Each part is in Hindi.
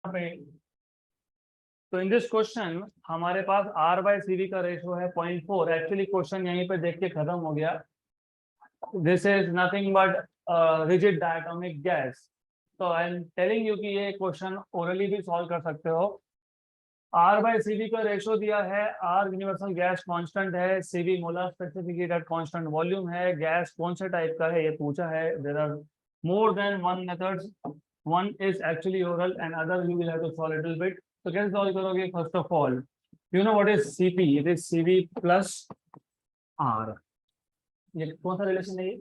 पे तो इन दिस क्वेश्चन हमारे पास R बाय CV का रेशो है 0.4। एक्चुअली क्वेश्चन यहीं पे देख के खत्म हो गया। This is nothing but rigid diatomic gas. तो आई एम टेलिंग यू कि ये क्वेश्चन ओरली भी सॉल्व कर सकते हो। R बाय CV का रेशो दिया है, R यूनिवर्सल गैस कांस्टेंट है, CV molar specific heat constant volume है, गैस कौन से टाइप का है ये पूछा है। There are more than one methods, one is actually oral and other you will have to solve little bit. तो कैसे सॉल्व करोगे? First of all you know what is CP, it is CV plus R। ये कौन सा रिलेशन है? ये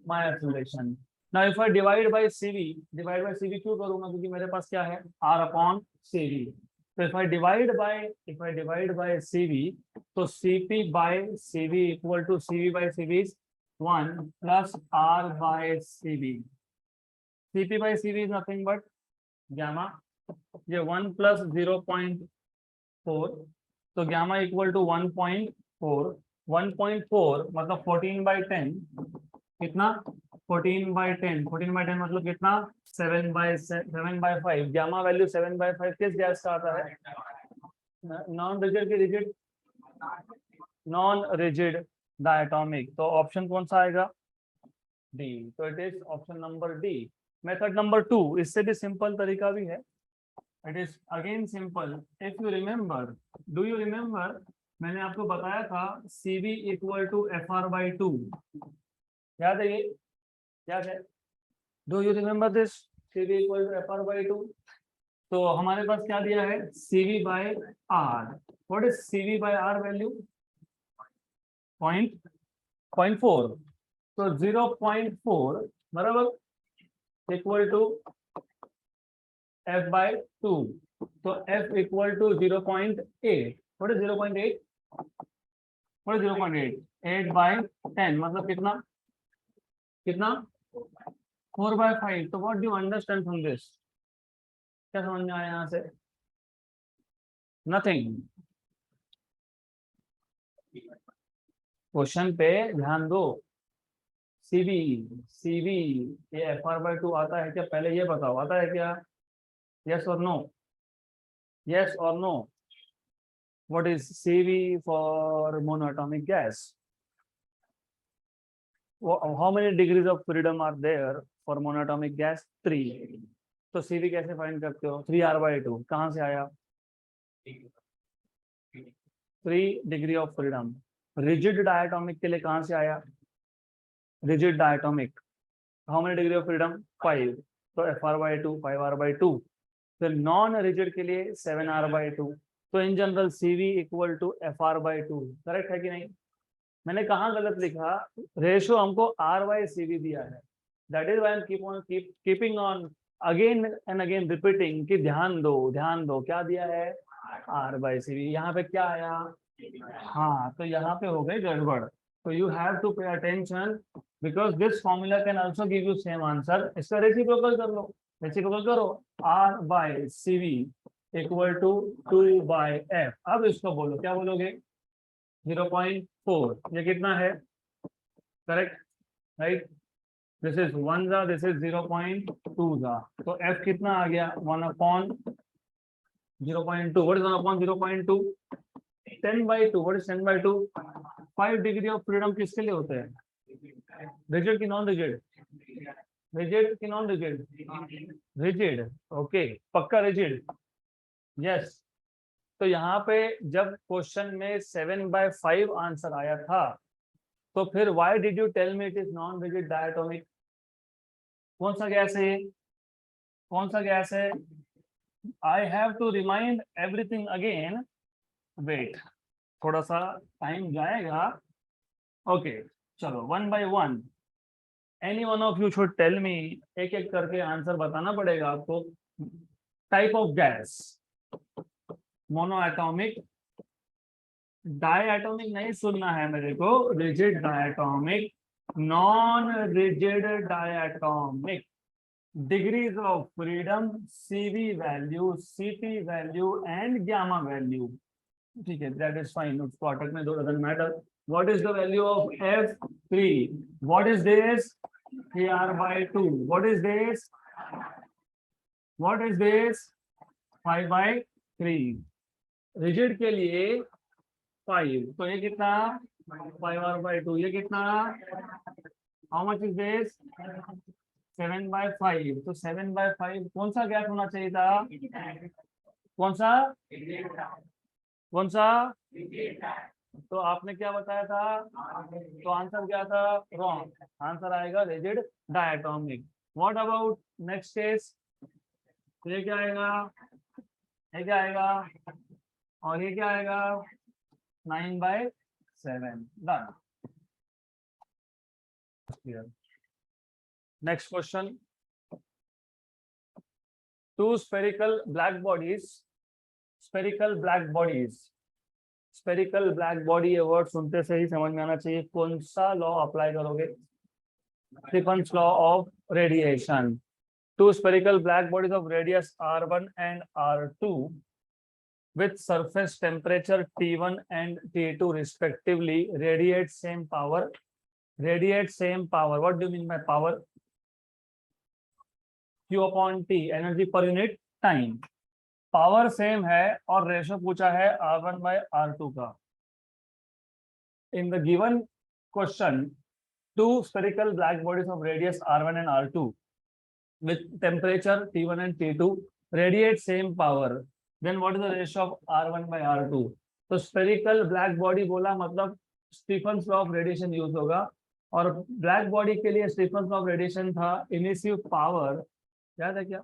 Mayer's relation. Now if I divide by CV, divide by CV क्यों करूंगा? क्योंकि मेरे पास क्या है? R upon CV। तो if I divide by CV, तो CP by CV equal to CV by CV is 1 plus R by CV। CP by CV is nothing but gamma। ये 1 plus 0.4, तो gamma equal to 1.4। 1.4 मतलब 14 by 10 कितना? 14 by 10, 14 by 10 मतलब कितना? 7 by 5। गामा वैल्यू 7 by 5 किस गैस का आता है? नॉन रिजिड की रिजिड, नॉन रिजिड डायटोमिक। तो ऑप्शन कौन सा आएगा? डी। तो it is option number D. Method number 2 इससे भी सिंपल तरीका भी है। It is again simple. If you remember, do you remember मैंने आपको बताया था CV इक्वल टू FR/2। याद है? ये याद है? Do you remember this? CV equal to FR/2। तो हमारे पास क्या दिया है? CV by R। What is CV by R value? 0.4। तो 0.4 बराबर इक्वल टू F/2। तो F equal to 0.8। What is 0.8? What is 0.8? 8/10 मतलब कितना? कितना? 4/5। तो what do you understand from this? क्या समझ में आया यहाँ से? नथिंग। क्वेश्चन पे ध्यान दो। CV ये FR/2 आता है क्या? पहले ये बताओ, आता है क्या? यस और नो? यस और no? What is CV for monoatomic gas? How many degrees of freedom are there for monoatomic gas? 3। तो CV कैसे फाइंड करते हो? 3R/2 कहाँ से आया? 3 degree of freedom. Rigid diatomic के लिए कहाँ से आया? Rigid diatomic how many degree of freedom? 5। तो FR/2 5R/2। फिर नॉन रिजिड के लिए 7R/2। तो in general CV equal to FR/2। Correct है कि नहीं? मैंने कहाँ गलत लिखा? रेशो हमको R/CV दिया है। That is why I am keeping on again and again repeating कि ध्यान दो, ध्यान दो। क्या दिया है? R/CV। यहाँ पे क्या आया? हाँ, तो यहाँ पे हो गई गड़बड़। तो you have to pay attention because this formula can also give you same answer. इसका रेसिप्रोकल कर लो, रेसिप्रोकल करो। R/CV equal to 2/F। अब इसको बोलो, क्या बोलोगे? 0.4। ये कितना है? Correct, right? दिस इज 1 जा, दिस इज 0.2 जा। तो F कितना आ गया? 1/0.2। What is 1/0.2? 10/2। What is 10/2? 5 degree of freedom किसके लिए होते हैं? रिजिड की नॉन रिजिड? रिजिड की नॉन रिजिड? रिजिड। ओके, पक्का रिजिड? यस। तो यहाँ पे जब क्वेश्चन में 7/5 आंसर आया था, तो फिर why did you tell me it is non rigid diatomic? कौन सा गैस है? कौन सा गैस है? I have to remind everything again. Wait, थोड़ा सा टाइम जाएगा। ओके, चलो 1 by 1 any one of you should tell me. एक एक करके आंसर बताना पड़ेगा आपको। Type of gas, monoatomic, diatomic नहीं सुनना है मेरे को, rigid diatomic, non rigid diatomic, degrees of freedom, CV value, CP value and gamma value. ठीक है, दैट इज फाइन। उसको अटकने दो, doesn't matter. What is the value of F3? What is this? 3R/2। What is this? What is this 5/3 rigid के लिए 5 तो ये कितना 5r/2 ये कितना हाउ मच इज दिस 7/5 तो 7/5 कौन सा गैप होना चाहिए था कौन सा कौन सा तो आपने क्या बताया था तो आंसर क्या था रॉन्ग आंसर आएगा rigid diatomic what about next case ये क्या आएगा ये क्या आएगा और ये क्या आएगा 9/7 done next question two spherical black body ये वर्ड सुनते से ही समझ में आना चाहिए कौन सा लॉ अप्लाई करोगे Stefan's law of radiation two spherical black bodies of radius r1 and r2 with surface temperature T1 and T2 respectively radiate same power what do you mean by power Q upon T energy per unit time power same है और रेशो पूछा है r1/r2 का in the given question two spherical black bodies of radius r1 and r2 with temperature T1 and T2 radiate same power then what is the ratio of r1/r2 तो स्फेरिकल ब्लैक बॉडी बोला मतलब Stefan's law of radiation use होगा और ब्लैक बॉडी के लिए स्टीफन्स लॉ ऑफ रेडिएशन था इमिसिव पावर याद है क्या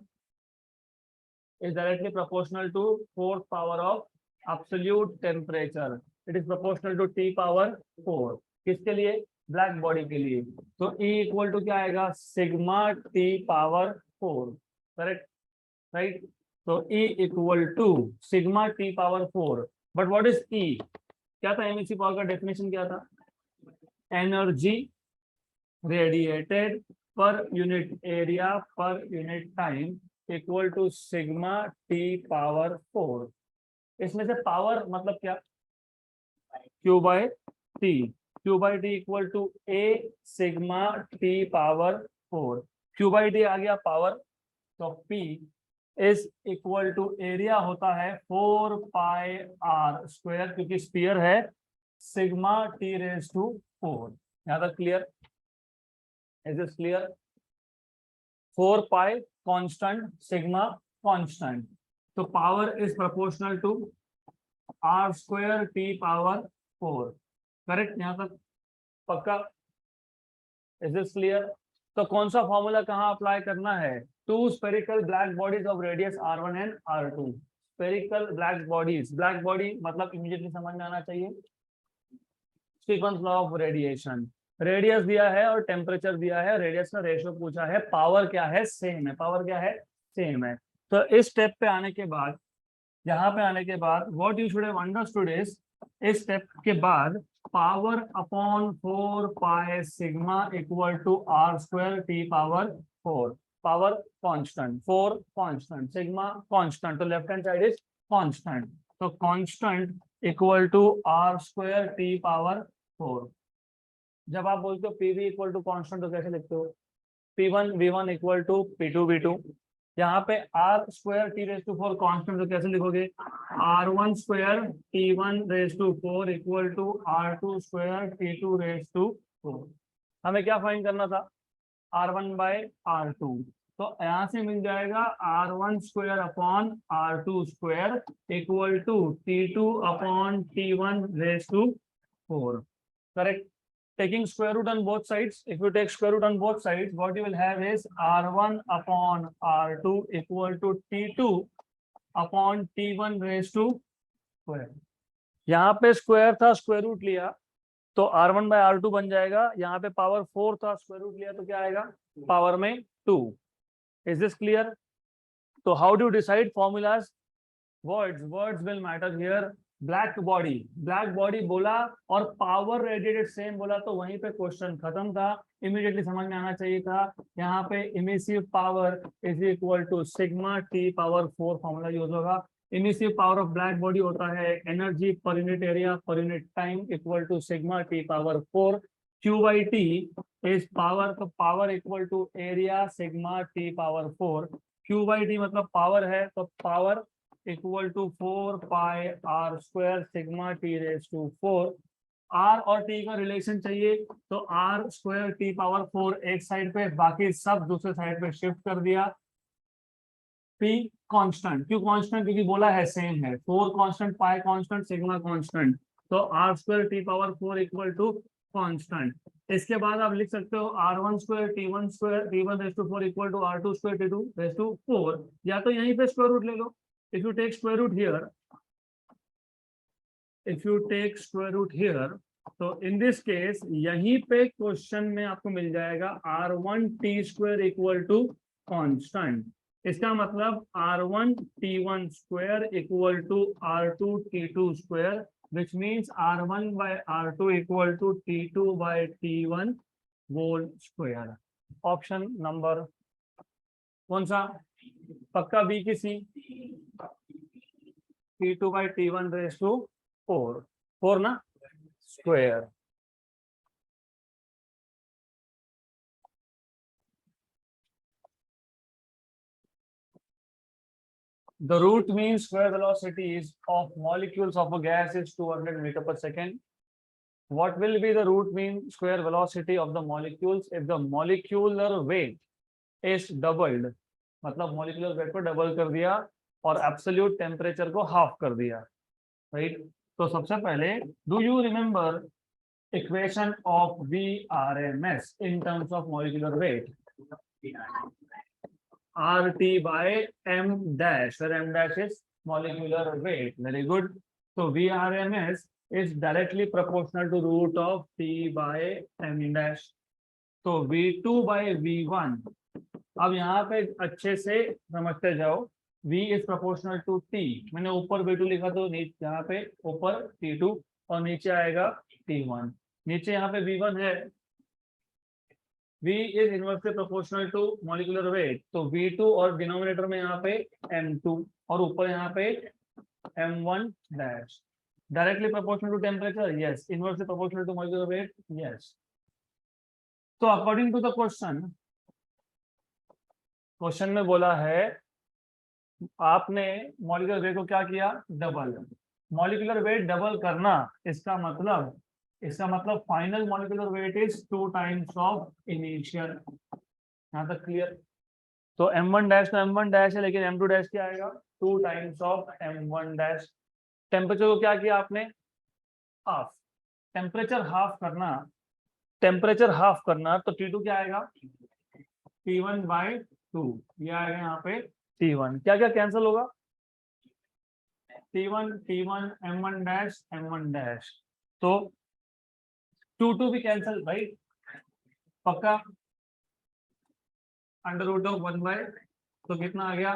is directly proportional to fourth power of absolute temperature it is proportional to T power 4 किसके लिए ब्लैक बॉडी के लिए तो E इक्वल टू क्या आएगा sigma T power 4 correct right तो E equal to sigma T power 4 but what is E क्या था एमईसी पावर का डेफिनेशन क्या था energy radiated per unit area per unit time equal to sigma T power 4 इसमें से पावर मतलब क्या Q/T equal to A sigma T power 4 Q/T आ गया पावर तो P is equal to area होता है 4πr² क्योंकि स्फीयर है सिग्मा T⁴ यहाँ तक clear is this clear 4π constant sigma constant तो power is proportional to r² T power 4 correct यहाँ तक पक्का इज दिस क्लियर तो कौन सा फॉर्मूला कहाँ अप्लाई करना है two spherical black bodies of radius r1 and r2 spherical black body मतलब इमीडिएटली समझ में आना चाहिए Stefan's law of radiation radius दिया है और टेम्परेचर दिया है रेडियस का रेशियो पूछा है पावर क्या है सेम है पावर क्या है सेम है तो इस स्टेप पे आने के बाद यहाँ पे आने के बाद what you should have understood is इस स्टेप के बाद power upon 4π sigma equal to r² T power 4 power constant 4 constant sigma constant तो left hand side is constant तो constant equal to r² T power 4 जब आप बोलते हो पीवी इक्वल टू कांस्टेंट तो कैसे लिखते हो P1 V1 equal to P2 V2 यहाँ पे r² T⁴ कांस्टेंट तो कैसे लिखोगे r1² T⁴ equal to r2² T⁴ हमें क्या फाइंड करना था r1/r2 तो यहाँ से मिल जाएगा r1² upon r2² equal to T2 upon T⁴ correct taking square root on both sides if you take square root on both sides what you will have is r1 upon r2 equal to T2 upon T⁴ यहाँ पे स्क्वायर था स्क्वायर रूट लिया तो r1/r2 बन जाएगा यहाँ पे पावर 4 था स्क्वायर रूट लिया तो क्या आएगा पावर में 2 इज दिस क्लियर तो how do decide formulas words will matter here black body बोला और पावर रेडिएटेड सेम बोला तो वहीं पे क्वेश्चन खत्म था इमीडिएटली समझ में आना चाहिए था यहाँ पे emissive power is equal to sigma T power 4 formula use होगा emissive power of black body होता है energy per unit area per unit time equal to sigma T power 4 Q/T is power तो power equal to area sigma T power 4 Q by T मतलब पावर है, तो power equal to 4 pi r square sigma T raise to 4। R और टी का रिलेशन चाहिए, तो आर स्क्वायर टी पावर 4 एक साइड पे, बाकी सब दूसरे साइड पे शिफ्ट कर दिया। पी कांस्टेंट, क्यों कांस्टेंट? क्योंकि बोला है सेम है, 4 constant, pi constant, sigma constant, तो r square T power 4 equal to constant. इसके बाद आप लिख सकते हो R1 square T1 square T1 raise to 4 equal to R2 square T2 raise to 4, या तो यहीं पे स्क्वायर रूट ले लो। If you take square root here, if you take square root here, तो इन दिस केस यहीं पे क्वेश्चन में आपको मिल जाएगा R1 T square equal to constant. इसका मतलब R1 T1 square equal to R2 T2 square, which means R1 by R2 equal to T2 by T1 whole square। Option number कौन सा? पक्का बी की सी, T2 by T1 raise to 4 ना square. The root mean square velocity is of molecules of a gas is 200 meter per second. What will be the root mean square velocity of the molecules if the molecular weight is doubled? मतलब molecular weight को डबल कर दिया और absolute temperature को हाफ कर दिया, राइट? तो सबसे पहले, do you remember equation of VRMS in terms of molecular weight? RT by M dash, where M dash is molecular weight. Very good. So VRMS is directly proportional to root of T by M dash. तो V2 by V1, अब यहाँ पे अच्छे से समझते जाओ। V is proportional to T, मैंने ऊपर V2 लिखा तो नीचे यहाँ पे ऊपर T2 और नीचे आएगा T1। नीचे यहाँ पे V1 है, V is inversely proportional to molecular weight, तो V2 और डिनोमिनेटर में यहाँ पे M2 और ऊपर यहाँ पे M1 dash। Directly proportional to temperature, yes. Inversely proportional to molecular weight, yes. तो अकॉर्डिंग टू द क्वेश्चन में बोला है आपने मॉलिक्यूलर वेट को क्या किया? डबल। मॉलिक्यूलर वेट डबल करना, इसका मतलब final molecular weight is 2 times of initial. यहाँ तक क्लियर? तो M1 डैश तो M1 डैश है, लेकिन M2 डैश क्या आएगा? 2 times of M1 dash. Temperature को क्या किया आपने? हाफ। टेम्परेचर हाफ करना, तो T2 क्या आएगा? T1 बाई 2, ये आएगा यहाँ पे T1। क्या क्या कैंसिल होगा? T1 M1 डैश, तो 2 भी कैंसिल, राइट? पक्का? अंडर रूट ऑफ 1 बाय, तो कितना आ गया?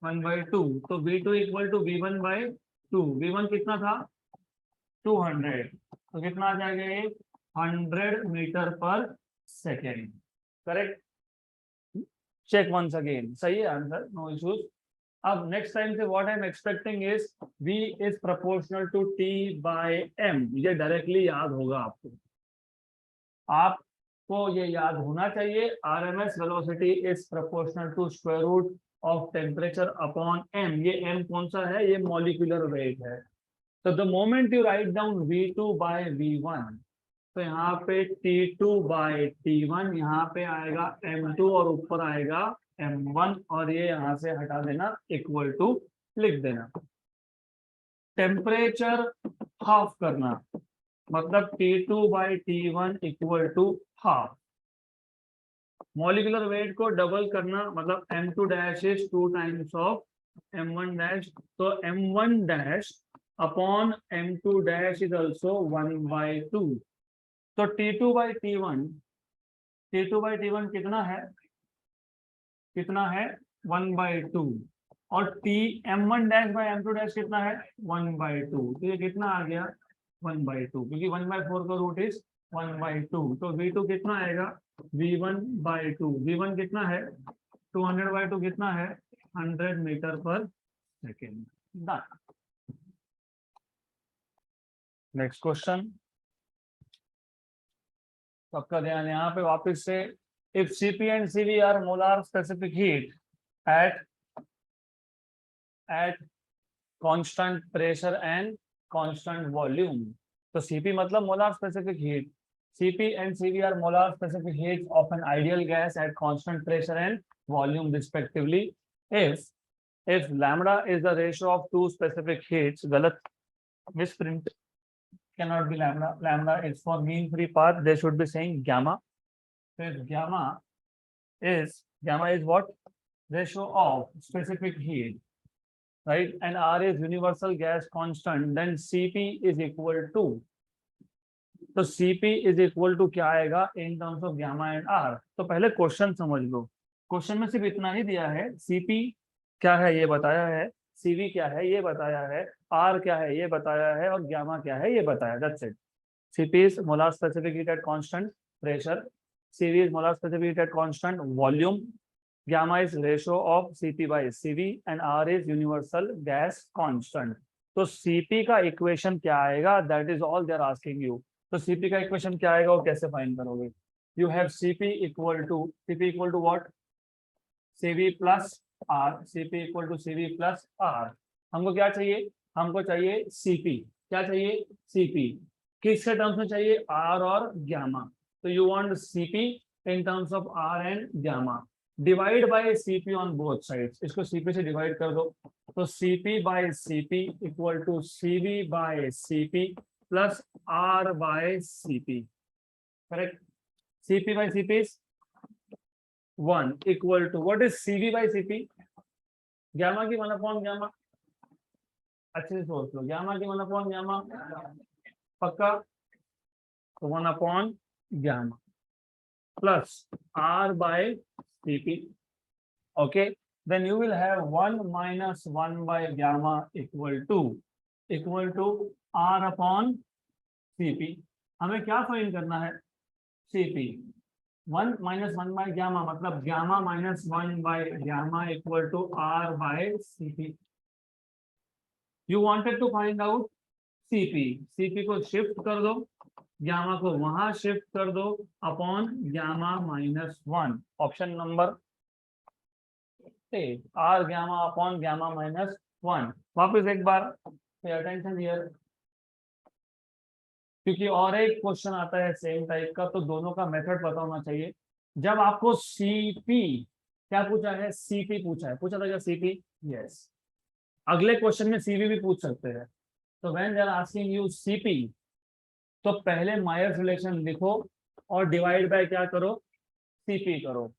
1/2। तो V2 equal to V1 by 2। V1 कितना था? 200, तो कितना आ जाएगा ये? 100 metre per second. Correct? Check once again, सही है आंसर, नो इश्यूज। अब नेक्स्ट टाइम से what I am expecting is V is proportional to T by M। ये डायरेक्टली याद होगा आपको ये याद होना चाहिए। RMS velocity is proportional to square root of temperature upon M। ये M कौन सा है? ये मॉलिक्यूलर वेट है। तो the moment you write down V2 by V1, तो यहाँ पे T2 बाई T1, यहाँ पे आएगा M2 और ऊपर आएगा M1, और ये यहाँ से हटा देना, इक्वल टू लिख देना। टेम्परेचर हाफ करना, मतलब T2 by T1 equal to half. Molecular weight को डबल करना, मतलब M2 dash is 2 times of M1 dash, तो M1 dash upon M2 dash is also 1/2। तो T2 बाई T1 कितना है? 1/2। और M1 dash by M2 dash कितना है? 1/2। तो ये कितना आ गया? 1/2, क्योंकि 1/4 का रूट इज 1/2। तो V2 कितना आएगा? V1/2। V1 कितना है? 200/2 कितना है? 100 metre per second. Next question, सबका ध्यान यहाँ पे वापस से। If Cp and Cv are molar specific heat, at constant pressure and constant volume. तो Cp मतलब molar specific heat. Cp and Cv are molar specific heats of an ideal gas at constant pressure and volume respectively. If lambda is the ratio of two specific heats, गलत misprint, cannot be lambda. Lambda is for mean free path. They should be saying gamma. So if gamma is what? Ratio of specific heat, right? And R is universal gas constant. Then Cp is equal to, तो Cp is equal to क्या आएगा in terms of gamma and R. तो पहले क्वेश्चन समझ लो. क्वेश्चन में सिर्फ इतना ही दिया है. Cp क्या है ये बताया है, Cv क्या है ये बताया है, R क्या है ये बताया है, और gamma क्या है ये बताया. That's it. Cp is molar specific heat at constant pressure. Cv is molar specific heat at constant volume. Gamma is ratio of Cp by Cv and R is universal gas constant. तो Cp का इक्वेशन क्या आएगा? That is all they are asking you. तो Cp का इक्वेशन क्या आएगा, वो कैसे फाइंड करोगे? You have Cp equal to what? Cv plus R. Cp equal to Cv plus R. हमको क्या चाहिए? हमको चाहिए Cp. क्या चाहिए? Cp. किसके टर्म्स में चाहिए? R और gamma. तो you want Cp in terms of R and gamma. Divide by Cp on both sides. इसको Cp से डिवाइड कर दो. तो Cp by Cp equal to Cv by Cp plus R by Cp. Correct? Cp by Cp is 1 equal to, what is Cv by Cp? Gamma की 1 upon gamma. अच्छे से सोच लो. Gamma की 1 upon gamma. पक्का? तो 1 upon gamma plus R by Cp. Okay. Then you will have 1 minus 1 by gamma equal to R upon Cp. हमें क्या फाइंड करना है? Cp. 1 minus 1 by gamma मतलब gamma minus 1 by gamma equal to R by Cp. You wanted to find out Cp. Cp को शिफ्ट कर दो, gamma को वहां शिफ्ट कर दो upon gamma minus 1. Option number A. R gamma upon gamma minus 1. वापस एक बार पे अटेंशन हियर, क्योंकि और एक क्वेश्चन आता है सेम टाइप का, तो दोनों का मेथड पता होना चाहिए. जब आपको Cp क्या पूछा है? Cp पूछा है. पूछा था क्या Cp? यस. अगले क्वेश्चन में Cv भी पूछ सकते हैं. तो when they are asking you Cp, तो पहले मायर्स रिलेशन लिखो और डिवाइड बाय क्या करो? Cp करो.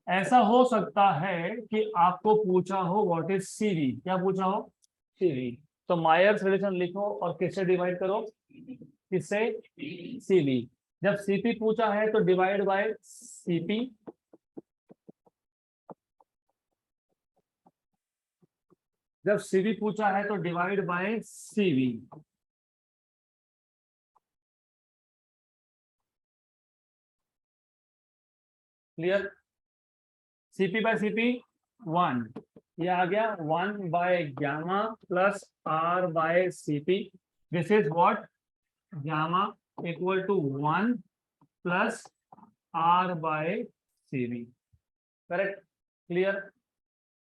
ऐसा हो सकता है कि आपको पूछा हो व्हाट इज Cv. क्या पूछा हो? Cv. तो मायर्स रिलेशन लिखो और किससे डिवाइड करो? किससे? Cv. जब Cp पूछा है तो डिवाइड बाय Cp. जब Cv पूछा है तो divide by Cv. Clear? Cp by Cp 1. ये आ गया 1 by gamma plus R by Cp. This is what? Gamma equal to 1 plus R by Cv. Correct? Clear?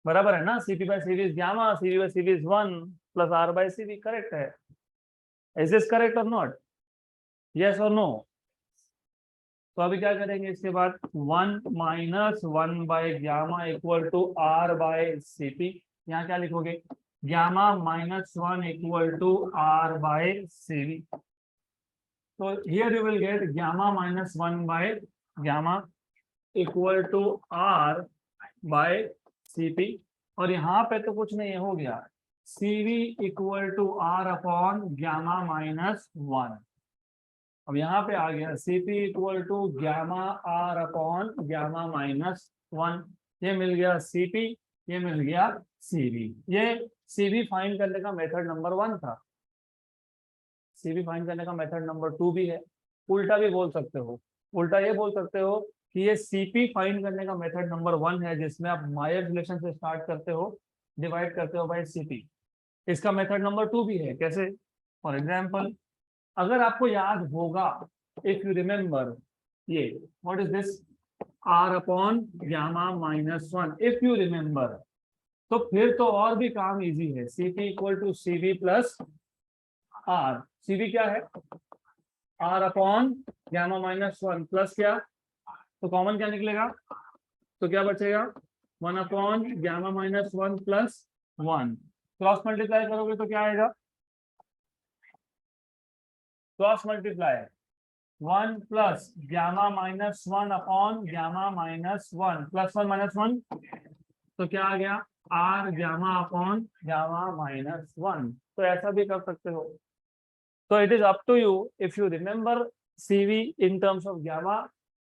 बराबर है ना? Cp by Cv is gamma, Cv by Cv is 1 plus R by Cv. Correct है? Is this correct or not? Yes or no? तो अभी क्या करेंगे इसके बाद? 1 minus 1 by gamma equal to R by Cp. यहाँ क्या लिखोगे? Gamma minus 1 equal to R by Cv. So here you will get gamma minus 1 by gamma equal to R by Cp. और यहाँ पे तो कुछ नहीं हो गया. Cv equal to R upon gamma minus 1. अब यहाँ पे आ गया Cp equal to gamma R upon gamma minus 1. ये मिल गया Cp, ये मिल गया Cv. ये Cv फाइंड करने का मेथड नंबर 1 था. Cv फाइंड करने का मेथड नंबर 2 भी है. उल्टा भी बोल सकते हो. उल्टा ये बोल सकते हो कि ये Cp फाइंड करने का मेथड नंबर 1 है, जिसमें आप मायर रिलेशन से स्टार्ट करते हो, डिवाइड करते हो बाय Cp. इसका मेथड नंबर 2 भी है. कैसे? फॉर एग्जाम्पल, अगर आपको याद होगा, इफ यू रिमेम्बर, ये what is this? R upon gamma minus one, if you remember. तो फिर तो और भी काम इजी है, Cp equal to Cv plus R. Cv क्या है, R upon gamma minus one plus क्या, तो कॉमन क्या निकलेगा, तो क्या बचेगा, one upon gamma minus one plus one. Cross multiply करोगे तो क्या आएगा, cross multiply one plus gamma minus one upon gamma minus one plus one minus one, तो क्या आ गया, R gamma upon gamma minus one. तो ऐसा भी कर सकते हो। तो it is up to you, if you remember CV in terms of gamma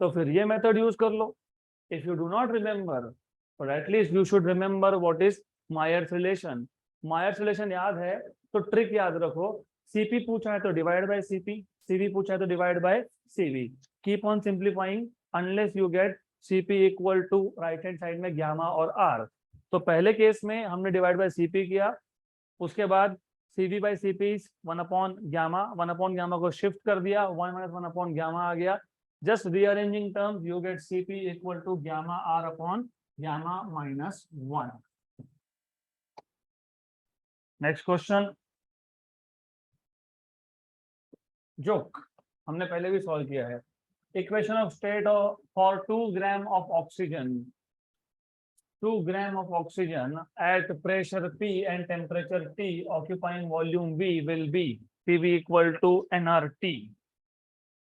तो फिर ये मेथड यूज कर लो। If you do not remember, but at least you should remember what is Mayer's relation. Mayer's relation याद है तो ट्रिक याद रखो, सीपी पूछा है तो डिवाइड बाय सीपी, सीवी पूछा है तो divide by CV. Keep on simplifying unless you get CP equal to right hand side में गामा और आर। तो पहले केस में हमने डिवाइड बाय सीपी किया, उसके बाद CV by CP one upon gamma को शिफ्ट कर दिया, one minus one upon gamma आ गया। Just rearranging terms you get CP equal to gamma R upon gamma minus one. Next question, जोक हमने पहले भी सॉल्व किया है। Equation of state for 2 gram of oxygen, 2 gram of oxygen at pressure P and temperature T occupying volume V will be PV equal to nRT.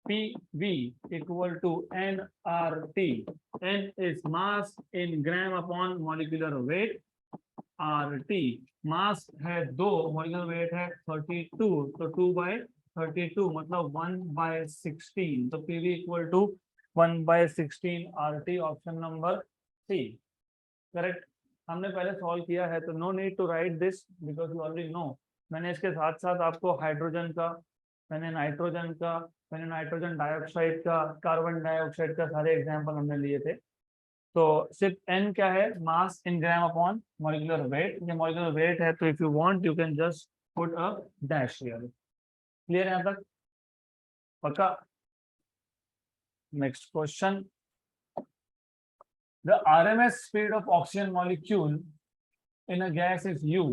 PV equal to nRT. N is mass in gram upon molecular weight. RT mass है 2, molecular weight है 32, तो 2 by 32 मतलब 1 by 16, तो PV equal to 1 by 16 RT, option number C correct. हमने पहले सॉल्व किया है तो no need to write this because you already know. मैंने इसके साथ साथ आपको हाइड्रोजन का, मैंने नाइट्रोजन का, मैंने नाइट्रोजन डाइऑक्साइड का, कार्बन डाइऑक्साइड का सारे एग्जांपल हमने लिए थे। तो सिर्फ एन क्या है, मास इन ग्राम अपॉन मॉलिक्यूलर वेट। ये मॉलिक्यूलर वेट है तो if you want you can just put a dash here. Clear है यहाँ तक, पक्का। Next question, the RMS speed of oxygen molecule in a gas is U,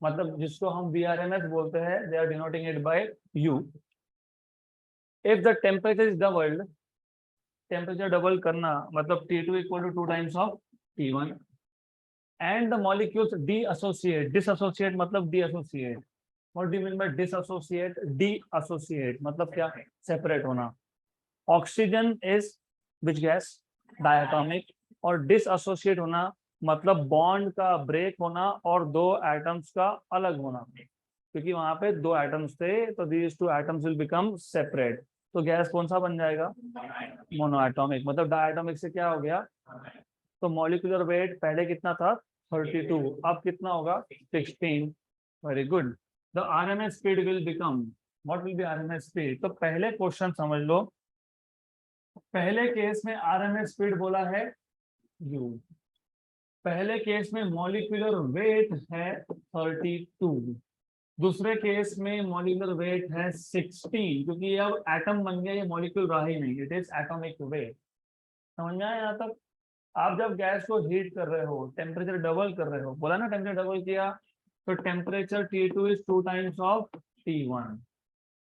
मतलब जिसको हम VRMS बोलते हैं, they are denoting it by U. If the temperature is doubled, temperature double करना मतलब T2 equal to 2 times of T1 and the molecules disassociate, disassociate मतलब deassociate. What do you mean by disassociate? Deassociate मतलब क्या, separate होना। Oxygen is which gas? Diatomic। और डिसएसोसिएट होना मतलब बॉन्ड का ब्रेक होना और दो एटम्स का अलग होना, क्योंकि वहां पे दो एटम्स थे तो these two atoms will become separate. तो गैस कौन सा बन जाएगा, मोनोएटॉमिक। मतलब डायटोमिक से क्या हो गया, तो मॉलिक्यूलर वेट पहले कितना था 32, अब कितना होगा 16। Very good. The RMS speed will become, what will be RMS speed. तो पहले क्वेश्चन समझ लो, पहले केस में आरएमएस स्पीड बोला है U, पहले केस में मॉलिक्यूलर वेट है 32, दूसरे केस में मॉलिक्यूलर वेट है 16, क्योंकि अब एटम बन गया, ये मॉलिक्यूल रहा ही नहीं, इट इज एटॉमिक वेट। समझ में आया यहाँ तक। आप जब गैस को हीट कर रहे हो, टेम्परेचर डबल कर रहे हो, बोला ना टेम्परेचर डबल किया, तो temperature T2 is 2 times of T1।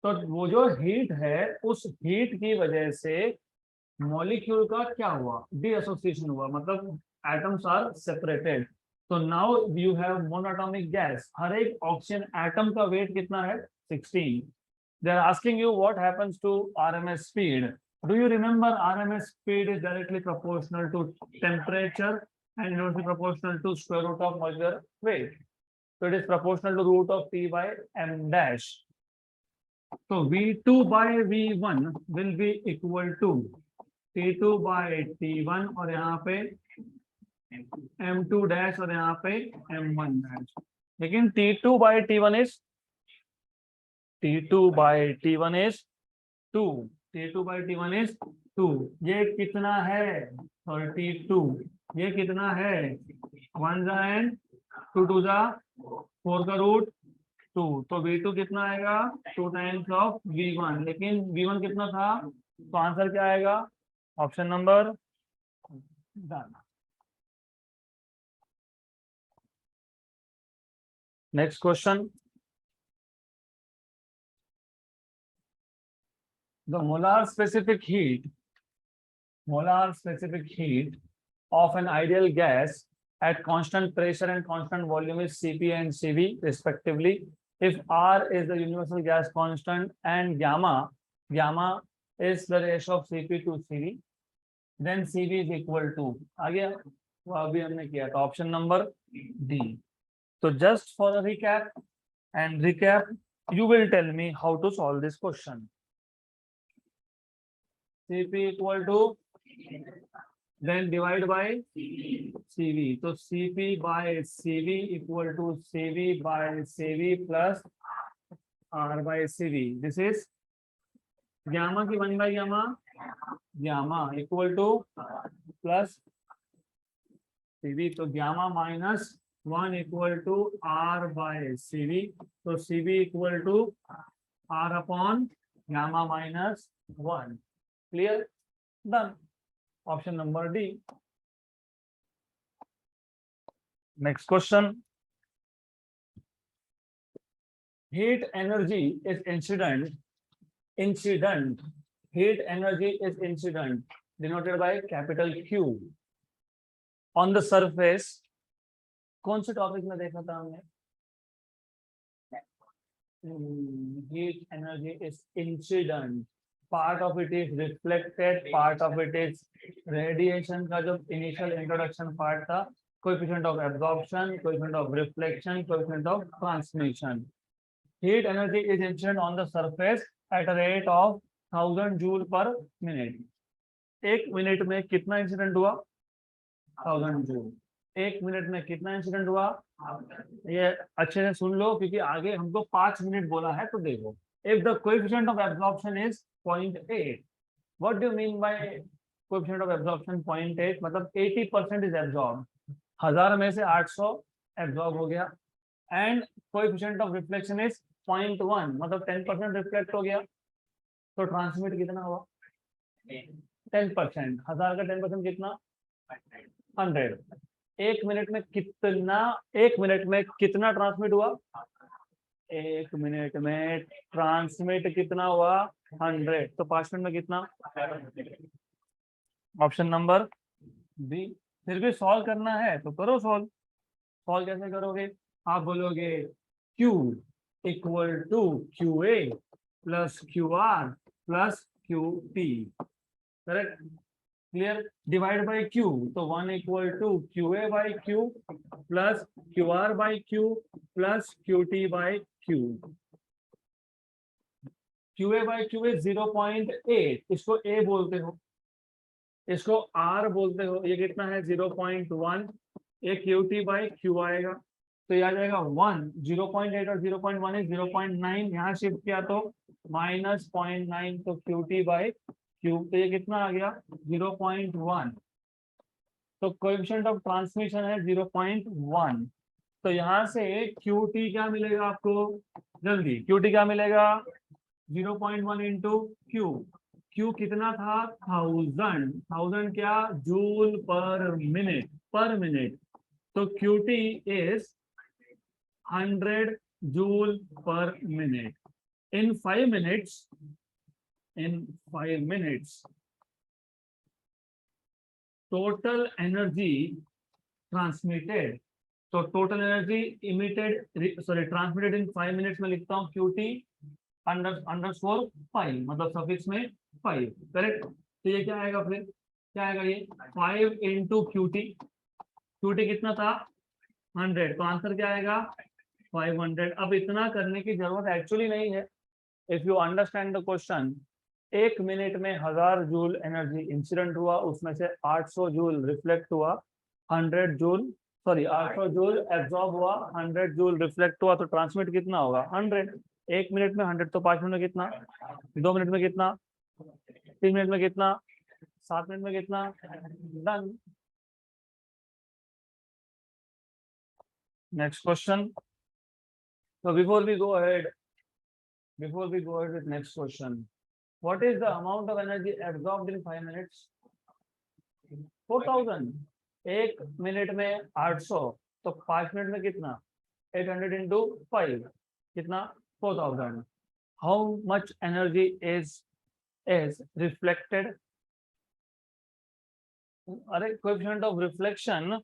तो वो जो हीट है, उस हीट की वजह से मॉलिक्यूल का क्या हुआ, डीएसोसिएशन हुआ, मतलब एटम्स आर सेपरेटेड। तो now you have monoatomic gas. हर एक ऑक्सीजन एटम का वेट कितना है 16। They are asking you what happens to RMS speed. Do you remember RMS speed is directly proportional to temperature and inversely proportional to square root of molecular weight. So it is proportional to root of T by m dash. So V2 by V1 will be equal to T2 by T1 और यहाँ पे M2 dash और यहाँ पे M1 dash। लेकिन T2 by T1 is 2, T2 by T1 is 2। ये कितना है 32, ये कितना है 1 and 2 2 4 का रूट 2, तो V2 कितना आएगा 2 टाइम्स ऑफ V1। लेकिन V1 कितना था, तो आंसर क्या आएगा, option number Done. Next question. The molar specific heat of an ideal gas at constant pressure and constant volume is Cp and Cv respectively. If R is the universal gas constant and gamma is the ratio of Cp to Cv, then Cv is equal to, आ गया वो अभी हमने किया था option number D. So just for a recap, you will tell me how to solve this question. Cp equal to, then divide by Cv. So Cp by Cv equal to Cv by Cv plus R by Cv. This is gamma की 1 by gamma equal to plus Cv. So gamma minus 1 equal to R by Cv. So Cv equal to R upon gamma minus 1. Clear? Done. Option number D. Next question. Heat energy is incident. Heat energy is incident, denoted by capital Q. On the surface. कौन से टॉपिक में देखा था हमने? Heat energy is incident. Part of it is reflected, part of it is radiation का जो initial introduction part था, coefficient of absorption, coefficient of reflection, coefficient of transmission. Heat energy is incident on the surface at a rate of 1000 joule per minute. एक मिनट में कितना इंसिडेंट हुआ? 1000 जूल. एक मिनट में कितना इंसिडेंट हुआ? ये अच्छे से सुन लो क्योंकि आगे हमको 5 मिनट बोला है. तो देखो, if the coefficient of absorption is 0.8, what do you mean by coefficient of absorption 0.8? मतलब 80% is absorbed. 1000 में से 800 absorb हो गया. And coefficient of reflection is 0.1, मतलब 10% रिफ्लेक्ट हो गया. तो ट्रांसमिट कितना हुआ? 10%. 1000 का 10% कितना? 100. एक मिनट में कितना ट्रांसमिट हुआ? एक मिनट में ट्रांसमिट कितना हुआ? 100. तो 5 मिनट में कितना? Option number B. फिर भी सॉल्व करना है तो करो सॉल्व. सॉल्व कैसे करोगे? आप बोलोगे Q equal to QA plus QR plus QT. Correct? Clear? Divide by Q. So 1 equal to QA by Q plus QR by Q plus QT by Q. QA by Q is 0.8. इसको A बोलते हो, इसको R बोलते हो. ये कितना है? 0.1. ये QT by Q आएगा तो ये आ जाएगा 1. 0.8 और 0.1 is 0.9. यहाँ शिफ्ट किया तो माइनस 0.9. तो QT by Q. तो ये कितना आ गया? 0.1. तो कोएफिशिएंट ऑफ ट्रांसमिशन है 0.1. तो यहाँ से QT क्या मिलेगा आपको? जल्दी QT क्या मिलेगा? 0.1 इंटू Q कितना था? 1000 क्या? जूल पर मिनट. तो QT इज 100 जूल पर minute. In 5 minutes, total energy transmitted. तो total energy transmitted in 5 minutes में लिखता हूँ QT _5, मतलब सफिक्स में 5. करेक्ट? तो ये क्या आएगा? फिर क्या आएगा? ये 5 इंटू QT कितना था? 100. तो आंसर क्या आएगा? 500. अब इतना करने की जरूरत एक्चुअली नहीं है. If you understand the question, एक मिनट में 1000 जूल एनर्जी इंसिडेंट हुआ, उसमें से 800 जूल रिफ्लेक्ट हुआ, 800 जूल एब्जॉर्ब हुआ, 100 जूल रिफ्लेक्ट हुआ. तो ट्रांसमिट कितना होगा? 100. एक मिनट में 100. तो 5 मिनट में कितना? 2 मिनट में कितना? 3 मिनट में कितना? 7 मिनट में कितना? Done. Next question. So before we go ahead with next question, what is the amount of energy absorbed in 5 minutes? 4000, 1 minute में 800, तो 5 मिनट में कितना, 800 into 5, कितना, 4000. How much energy is reflected? अरे coefficient of reflection,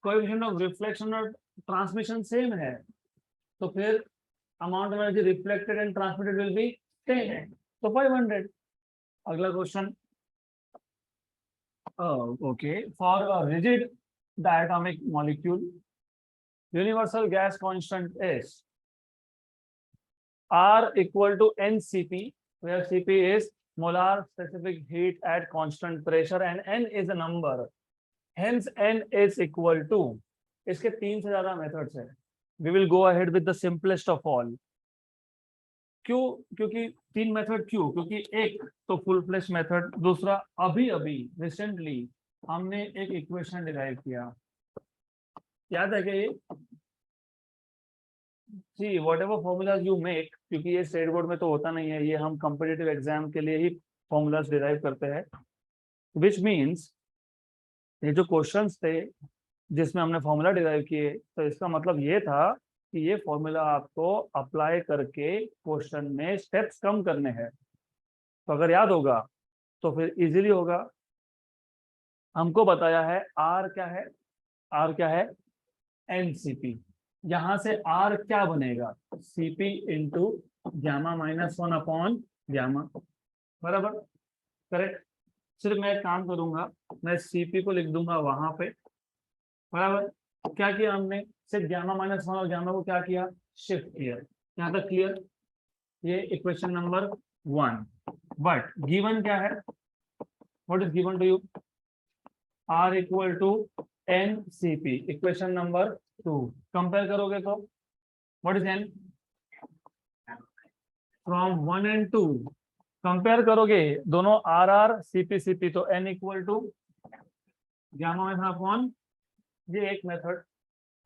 coefficient of reflection और ट्रांसमिशन सेम है, तो फिर amount of energy reflected and transmitted will be same, तो 500. अगला question, okay, for a rigid diatomic molecule universal gas constant is R equal to NCP, where CP is molar specific heat at constant pressure and N is a number. Hence N is equal to, इसके 3 से ज्यादा मेथड्स है. We will go ahead with the simplest of all. क्यों? क्योंकि 3 मेथड क्यों? क्योंकि एक तो फुल फ्लैश मेथड, दूसरा अभी अभी रिसेंटली हमने एक इक्वेशन डिराइव किया, याद है क्या ये? जी, whatever formulas you make, क्योंकि ये स्टेट बोर्ड में तो होता नहीं है, ये हम कॉम्पिटिटिव एग्जाम के लिए ही फॉर्मूलाज डिराइव करते हैं, विच मीन्स ये जो क्वेश्चंस थे जिसमें हमने फॉर्मूला डिराइव किए, तो इसका मतलब ये था कि ये फॉर्मूला आपको अप्लाई करके क्वेश्चन में स्टेप्स कम करने हैं. तो अगर याद होगा तो फिर इजीली होगा. हमको बताया है आर क्या है, आर क्या है, एनसीपी. यहां से आर क्या बनेगा, CP into gamma -1 upon gamma, बराबर, करेक्ट. सिर्फ मैं एक काम करूंगा, मैं सीपी को लिख दूंगा वहां पे, बराबर. क्या किया हमने, सिर्फ गामा -1 और गामा को क्या किया, शिफ्ट किया. यहाँ तक क्लियर? ये इक्वेशन नंबर 1. बट गिवन क्या है, what is given to you, R equal to N C P. Equation number 2 compare करोगे तो what is N, from 1 and 2 compare करोगे दोनों आर आर सीपी सीपी, तो एन इक्वल टू गामा में था अपॉन ये एक मेथड.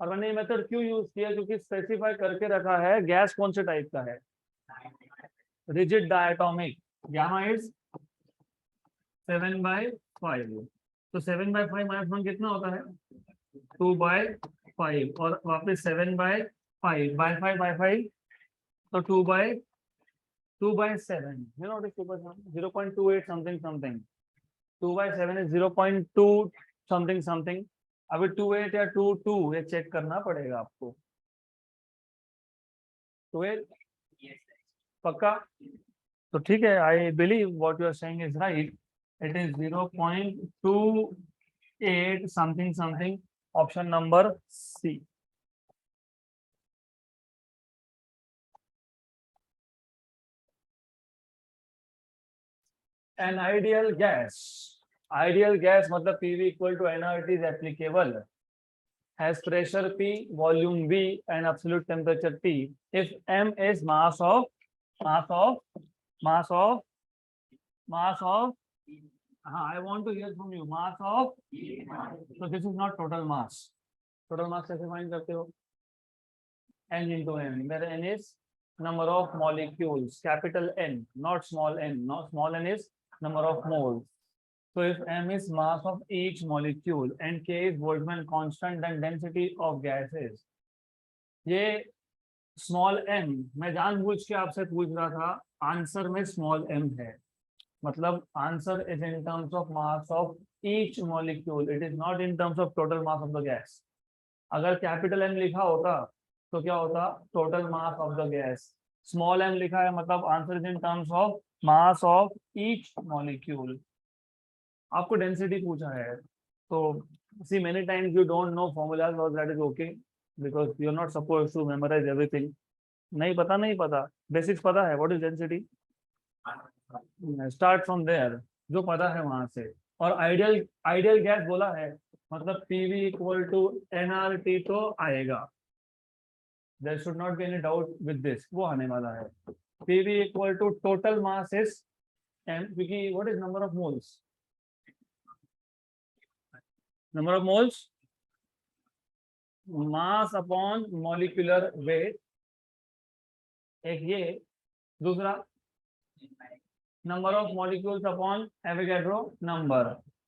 और मैंने ये मेथड क्यों यूज किया, क्योंकि स्पेसिफाई करके रखा है गैस कौन से टाइप का है, रिजिड डायटोमिक. गामा इज 7/5, तो 7/5 -1 कितना होता है, 2/5, और वापस 7/5 by 5 तो 2/7. You know what is 2/7? 0.28 something. 2/7 is 0.2 something. अभी 28 या 22 ये चेक करना पड़ेगा आपको. 28 पक्का? तो ठीक है, I believe what you are saying is right. It is 0.28 something. Option number C. An ideal gas मतलब PV equal to nRT is applicable, has pressure P, volume V and absolute temperature T if M is mass of I want to hear from you, mass of, so this is not total mass. Total mass कैसे find करते हो, N into M, where N is number of molecules, capital N, not small n. Not small n is number of moles. So if M is mass of each molecule and K is Boltzmann constant, then density of gas is. ये small m मैं जानबूझ के आपसे पूछ रहा था, आंसर में small m है, मतलब answer is in terms of mass of each molecule. It is not in terms of total mass of the gas. अगर कैपिटल M लिखा होता तो क्या होता, total mass of the gas. Small m लिखा है मतलब answer is in terms of mass of each molecule. आपको डेंसिटी पूछा है, तो see many times you don't know formulas और that is okay, because you are not supposed to memorize everything. नहीं पता, बेसिक्स पता है, what is density, start from there, जो पता है वहां से. और आइडियल गैस बोला है मतलब पीवी इक्वल टू एनआरटी तो आएगा. There should not be any doubt with this. वो आने वाला है. PV equal to total mass is M. क्योंकि what is number of moles? Number of moles, mass upon molecular weight. एक ये, दूसरा number of molecules upon Avogadro number.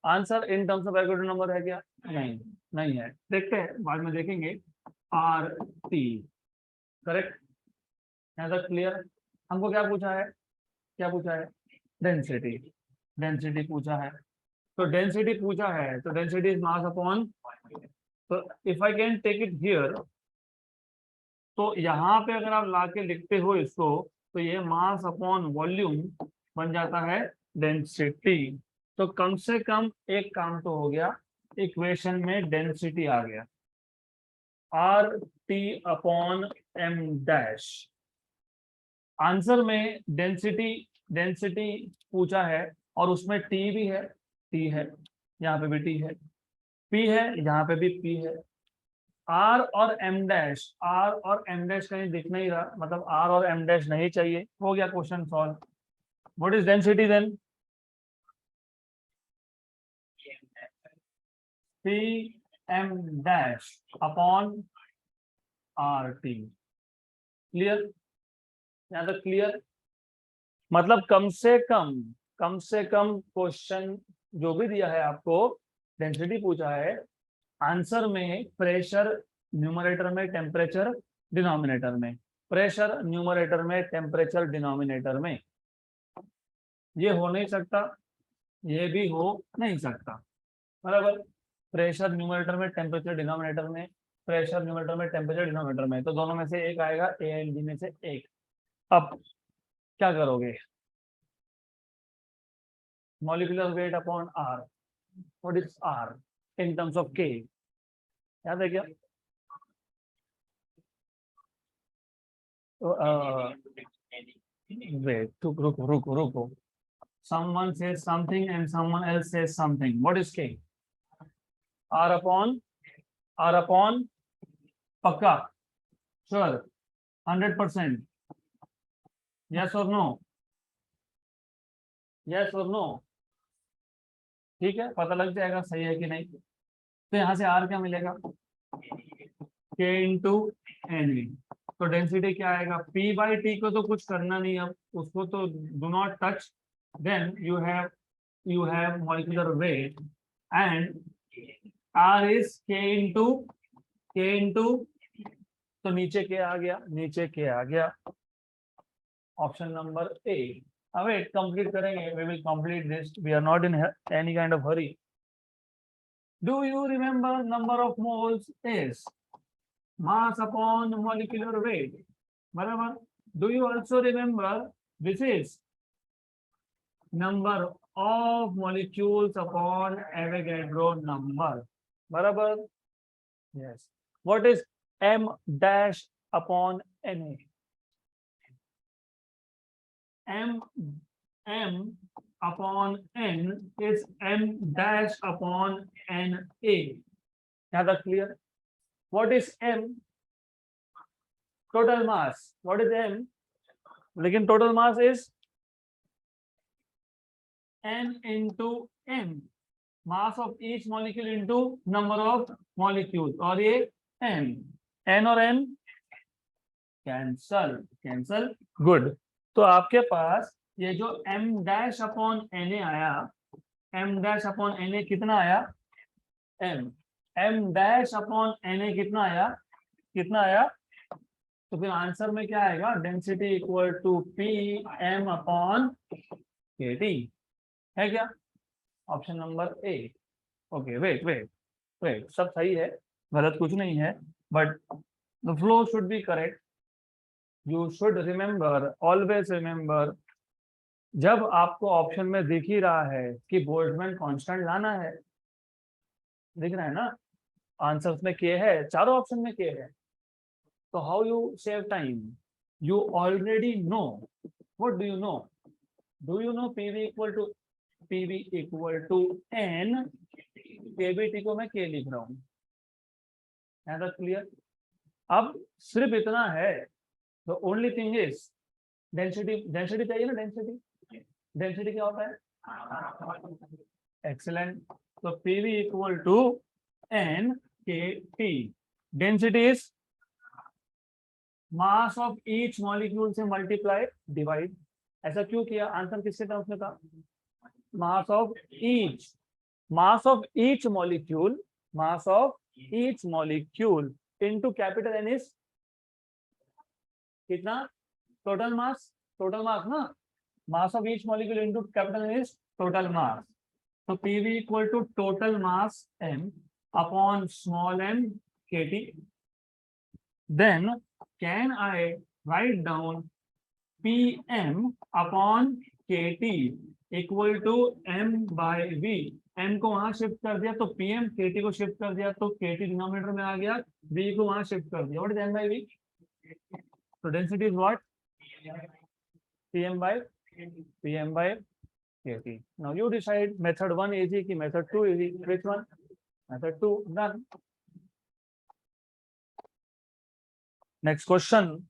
Answer in terms of Avogadro number है क्या? नहीं, नहीं है। देखते हैं, बाद में देखेंगे। R T correct. तक क्लियर? हमको क्या पूछा है? क्या पूछा है? डेंसिटी। डेंसिटी पूछा है, तो डेंसिटी पूछा है तो डेंसिटी इज मास अपॉन, तो if I can take it here, तो यहाँ पे अगर आप लाके लिखते हो इसको, तो ये मास अपॉन वॉल्यूम बन जाता है डेंसिटी। तो कम से कम एक काम तो हो गया, इक्वेशन में डेंसिटी आ गया, R T upon M dash. Answer में डेंसिटी, डेंसिटी पूछा है और उसमें टी भी है, टी है, यहाँ पे भी टी है, पी है, यहाँ पे भी पी है। आर और एम डैश, आर और एम डैश कहीं दिख नहीं रहा, मतलब आर और एम डैश नहीं चाहिए, हो गया question solve. What is density then? P M dash upon R T. Clear? यहाँ तक क्लियर? मतलब कम से कम क्वेश्चन जो भी दिया है आपको, डेंसिटी पूछा है, आंसर में प्रेशर न्यूमरेटर में, टेम्परेचर डिनोमिनेटर में, प्रेशर न्यूमरेटर में, टेम्परेचर डिनोमिनेटर में। ये हो नहीं सकता, ये भी हो नहीं सकता, बराबर। प्रेशर न्यूमरेटर में, टेम्परेचर डिनोमिनेटर में, प्रेशर न्यूमरेटर में, टेम्परेचर डिनोमिनेटर में, तो दोनों में से एक आएगा, ए एंड बी में से एक। अब क्या करोगे? Molecular weight upon R, what is R in terms of K? याद है क्या? वेट, रुको रुको रुको, someone says something and someone else says something. What is K? R upon, R upon पक्का, sure, 100%, yes or no? Yes or no? ठीक है, पता लग जाएगा सही है कि नहीं। तो यहाँ से R क्या मिलेगा? K into N V. तो डेंसिटी क्या आएगा? P बाई टी को तो कुछ करना नहीं, अब उसको तो do not touch. Then you have molecular weight and R is K into, तो नीचे के आ गया, नीचे के आ गया, ऑप्शन नंबर ए। अब वेट कंप्लीट करेंगे, we will complete this, we are not in any kind of hurry. Do you remember number of moles is mass upon molecular weight, बराबर? Do you also remember this is number of molecules upon Avogadro number, बराबर? Yes. What is m dash upon na? m upon n is m dash upon na. Now that clear? What is m? Total mass. What is m? लेकिन total mass is n into m, mass of each molecule into number of molecules, और ये n और n कैंसल, कैंसल, गुड। तो आपके पास ये जो m डैश अपॉन na आया, m डैश अपॉन na कितना आया? m डैश अपॉन na कितना आया? कितना आया? तो फिर आंसर में क्या आएगा? Density equal to P M upon K T, है क्या? Option number A. Okay, wait wait wait, सब सही है, गलत कुछ नहीं है, but the flow should be correct. You should remember, always remember, जब आपको ऑप्शन में दिख ही रहा है कि बोल्ट्जमैन कांस्टेंट लाना है, दिख रहा है ना, आंसर्स में के है, चारों ऑप्शन में के है, तो how you save time? You already know, what do you know? Do you know PV equal to N, KBT को मैं के लिख रहा हूँ, है क्लियर? अब सिर्फ इतना है, the only thing is density, density चाहिए ना, डेंसिटी, डेंसिटी क्या होता है? एक्सीलेंट। तो पीवी इक्वल टू एन के T, density is mass of each molecule से मल्टीप्लाई डिवाइड। ऐसा क्यों किया? आंसर किसके टर्म्स में था? मास of each, mass of each molecule into capital N is कितना? total mass ना, mass of each molecule into capital N is total mass. So PV equal to total mass M upon small m kT. Then can I write down PM upon KT equal to M by V? M को वहां शिफ्ट कर दिया तो PM, KT को शिफ्ट कर दिया तो KT डिनोमिनेटर में आ गया, V को वहां शिफ्ट कर दिया. What is M by V? So density is what? PM by KT. Now you decide method 1 easy ki method 2 easy. Which one? Method 2. Done. Next question.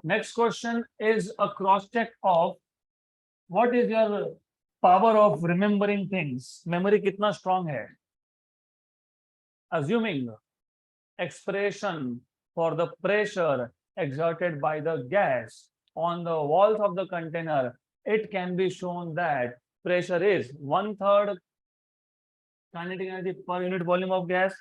Next question is a cross check of what is your power of remembering things. Memory कितना strong है? Assuming expression for the pressure exerted by the gas on the walls of the container, it can be shown that pressure is 1/3 kinetic energy per unit volume of gas,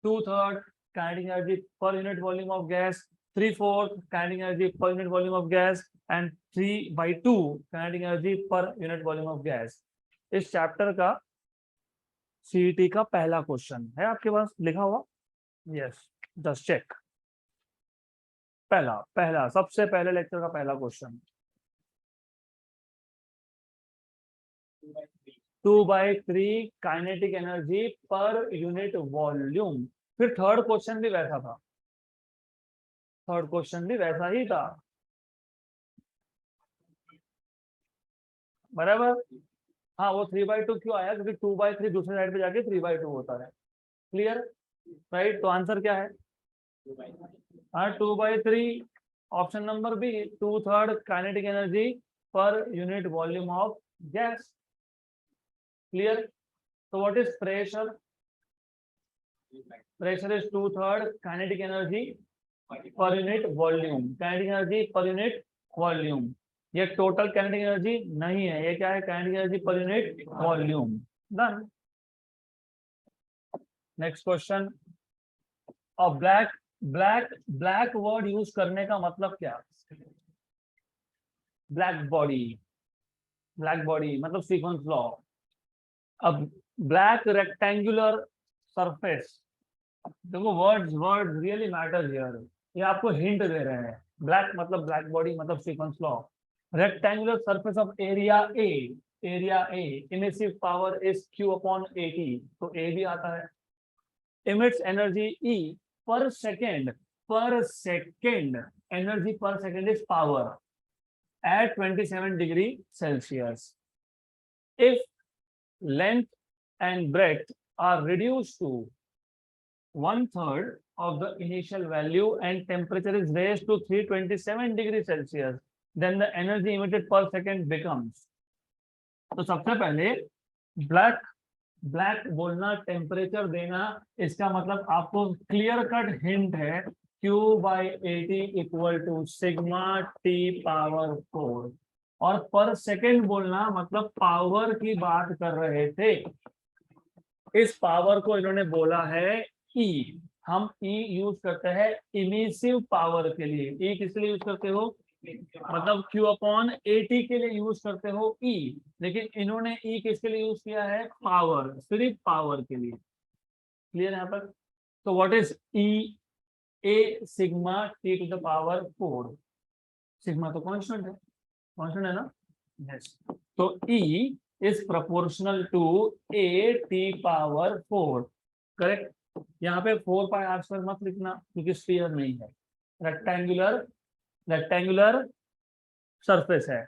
2/3 kinetic energy per unit volume of gas, 3/4 kinetic energy per unit volume of gas and 3/2 kinetic energy per unit volume of gas. इस चैप्टर का सीईटी का पहला क्वेश्चन है आपके पास लिखा हुआ? Yes, just check. पहला सबसे पहले लेक्चर का पहला question 2/3 kinetic energy per unit volume. फिर थर्ड क्वेश्चन भी वैसा था, थर्ड क्वेश्चन भी वैसा ही था, बराबर. हाँ, वो 3/2 क्यों आया? क्योंकि 2/3 दूसरे साइड पे जाके 3/2 होता है. क्लियर? राइट. तो आंसर क्या है? हाँ, 2/3. Option number B, 2/3 kinetic energy per unit volume of gas. Clear? तो what is pressure? Pressure is 2/3 kinetic energy per unit volume. Kinetic energy per unit volume. ये टोटल काइनेटिक एनर्जी नहीं है, ये क्या है? Kinetic energy per unit volume. Done. Next question. और ब्लैक वर्ड यूज करने का मतलब क्या? ब्लैक बॉडी मतलब सीक्वेंस लॉ. अब ब्लैक रेक्टेंगुलर सरफेस, देखो वर्ड्स रियली मैटर्स हियर. ये आपको हिंट दे रहे हैं. ब्लैक मतलब ब्लैक बॉडी मतलब सीक्वेंस law. Rectangular surface of area A emissive power is Q upon AT. तो A भी आता है. Emits energy E per second. Energy per second is power at 27 degree Celsius. If length and breadth are reduced to 1/3 of the initial value and temperature is raised to 327 degree Celsius, then the energy emitted per second becomes. तो सबसे पहले ब्लैक बोलना, टेम्परेचर देना, इसका मतलब आपको क्लियर कट हिंट है Q/AT equal to sigma T power 4. और पर सेकेंड बोलना मतलब पावर की बात कर रहे थे. इस पावर को इन्होंने बोला है E. हम E यूज करते हैं इमिसिव पावर के लिए. E किस लिए यूज करते हो? मतलब Q upon AT के लिए यूज करते हो E. लेकिन इन्होंने E किसके लिए यूज किया है? पावर, सिर्फ पावर के लिए. क्लियर यहाँ पर? तो what is E? A sigma T to the power 4. Sigma तो कांस्टेंट है ना? यस. तो E is proportional to AT power 4. Correct. यहाँ पे 4πr² मत लिखना क्योंकि स्फीयर नहीं है, रेक्टेंगुलर सरफेस है.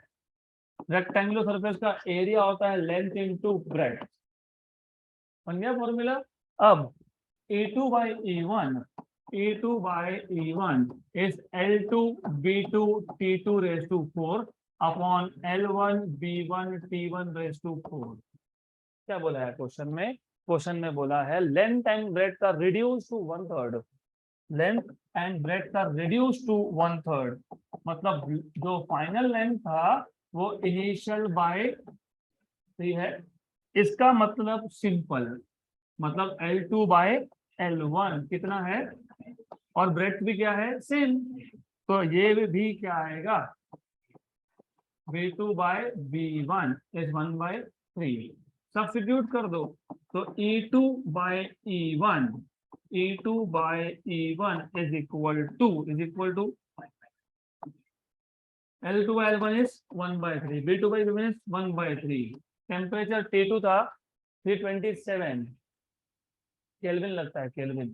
रेक्टेंगुलर सरफेस का एरिया होता है लेंथ इनटू ब्रेड्थ. बन गया फॉर्मूला. अब E2/E1 is L2/B2/T2 raised to 4 upon L1/B1/T1 raised to 4. क्या बोला है क्वेश्चन में? क्वेश्चन में बोला है लेंथ एंड ब्रेड्थ का reduce to 1/3. Length and breadth का रिड्यूस टू 1/3 मतलब जो फाइनल लेंथ था वो इनिशियल बाय 3 है इसका मतलब सिंपल, मतलब L2 बाय L1 कितना है, और ब्रेथ भी क्या है, सेम। तो ये भी क्या आएगा, V2 by V1 is 1/3। Substitute कर दो, तो E2 by E1, E2 by E1 is equal to L2 by L1 is 1/3, B2 by B1 is 1/3। Temperature T2 था 327 केल्विन लगता है, केल्विन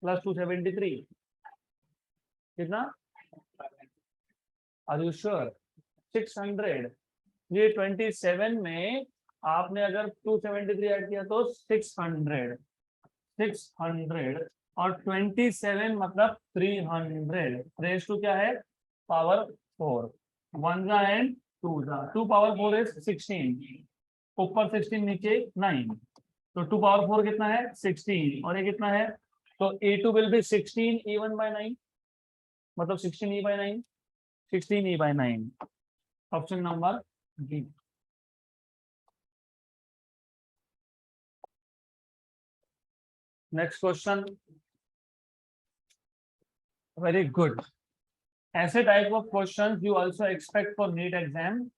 प्लस 273 कितना, आर यू श्योर, 600। 327 में आपने अगर 273 ऐड किया तो 600 और 27 मतलब 300 रेस टू क्या है, पावर 4, 1 एंड 2 पावर 4 इज 16, ऊपर 16 नीचे 9, तो 2 पावर 4 कितना है 16, और ये कितना है, तो E2 will be 16 E1 by 9, मतलब 16 E by 9, 16 E by 9, option number D. Next question, very good. ऐसे type of questions you also expect for NEET exam.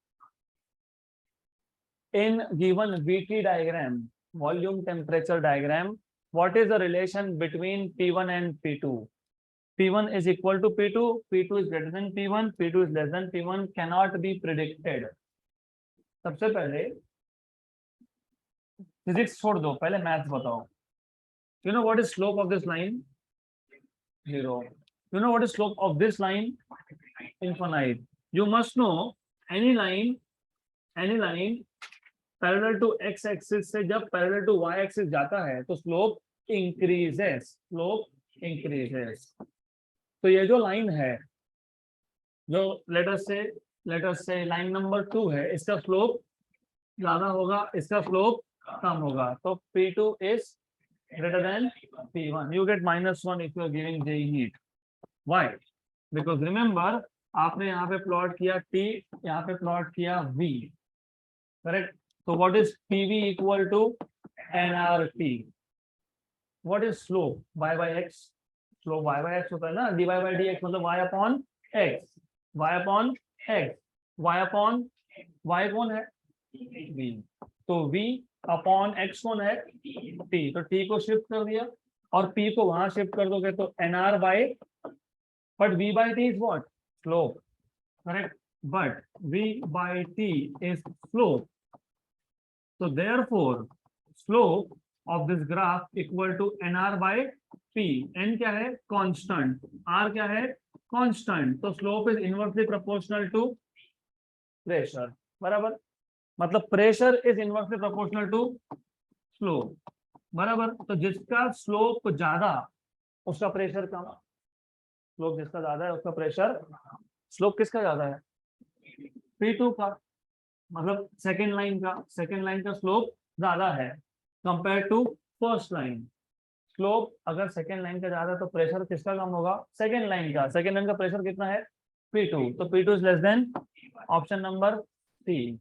In given VT diagram, volume temperature diagram, what is the relation between P1 and P2? P1 is equal to P2, P2 is greater than P1, P2 is less than P1, cannot be predicted। सबसे पहले फिजिक्स छोड़ दो, पहले मैथ्स बताओ। You know what is slope of this line? 0. You know what is slope of this line? Infinite. You must know any line parallel to x axis से जब पैरेलल टू y एक्सिस जाता है तो स्लोप इंक्रीजेस, तो ये जो लाइन है, जो लेट अस से लाइन नंबर 2 है, इसका स्लोप ज्यादा होगा, इसका स्लोप कम होगा, तो P2 is greater than P1, you get -1 if you are giving JEE NEET। Why? Because remember आपने यहाँ पे प्लॉट किया T, यहाँ पे प्लॉट किया V, correct. So what is PV equal to nRT? What is slope? Y by x, slope y by x होता है ना, dy by dx मतलब y upon x, y कौन है v, तो v अपॉन x कौन है t, तो t को शिफ्ट कर दिया और p को वहां शिफ्ट कर दोगे तो nr by, but v by t is what, slope, correct, but v by t is slope। So therefore, slope of this graph equal to nr by p। n क्या है constant, r क्या है constant, तो slope is inversely proportional to pressure, बराबर, मतलब pressure is inversely proportional to slope, बराबर। तो जिसका slope ज्यादा उसका प्रेशर कम, स्लोप जिसका ज्यादा है उसका प्रेशर, स्लोप किसका ज्यादा है P2 का, मतलब सेकेंड लाइन का स्लोप ज्यादा है compare to first line. Slope अगर सेकेंड लाइन का ज्यादा तो प्रेशर किसका कम होगा, सेकेंड लाइन का प्रेशर कितना है P2, तो P2 is less than, option number 3।